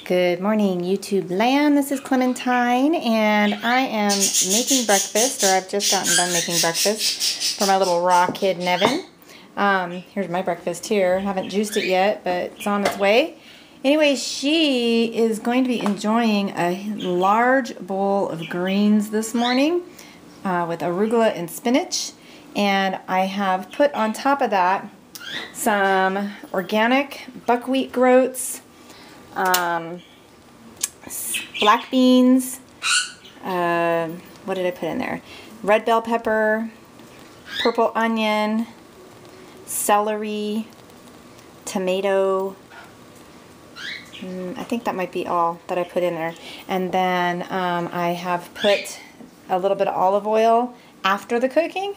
Good morning, YouTube land. This is Clementine, and I am making breakfast, or I've just gotten done making breakfast for my little raw kid, Neven. Here's my breakfast here. Haven't juiced it yet, but it's on its way. Anyway, she is going to be enjoying a large bowl of greens this morning with arugula and spinach, and I have put on top of that some organic buckwheat groats, black beans, what did I put in there? Red bell pepper, purple onion, celery, tomato. I think that might be all that I put in there. And then I have put a little bit of olive oil after the cooking.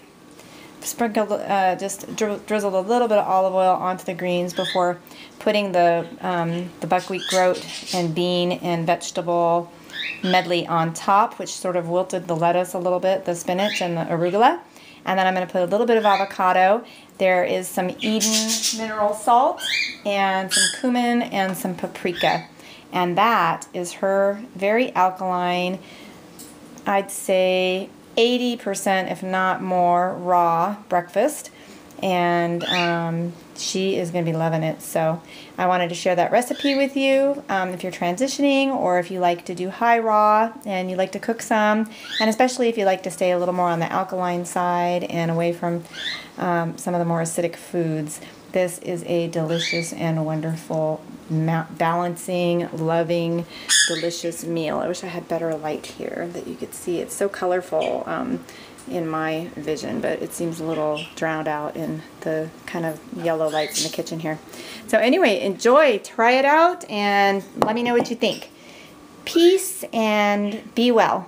Sprinkle, just drizzle a little bit of olive oil onto the greens before putting the buckwheat groat and bean and vegetable medley on top, which sort of wilted the lettuce a little bit, the spinach and the arugula. And then I'm going to put a little bit of avocado. There is some Eden mineral salt and some cumin and some paprika. And that is her very alkaline, I'd say 80%, if not more, raw breakfast, and she is going to be loving it. So I wanted to share that recipe with you if you're transitioning, or if you like to do high raw and you like to cook some, and especially if you like to stay a little more on the alkaline side and away from some of the more acidic foods. This is a delicious and wonderful, balancing, loving, delicious meal. I wish I had better light here that you could see. It's so colorful in my vision, but it seems a little drowned out in the kind of yellow lights in the kitchen here. So anyway, enjoy, try it out, and let me know what you think. Peace and be well.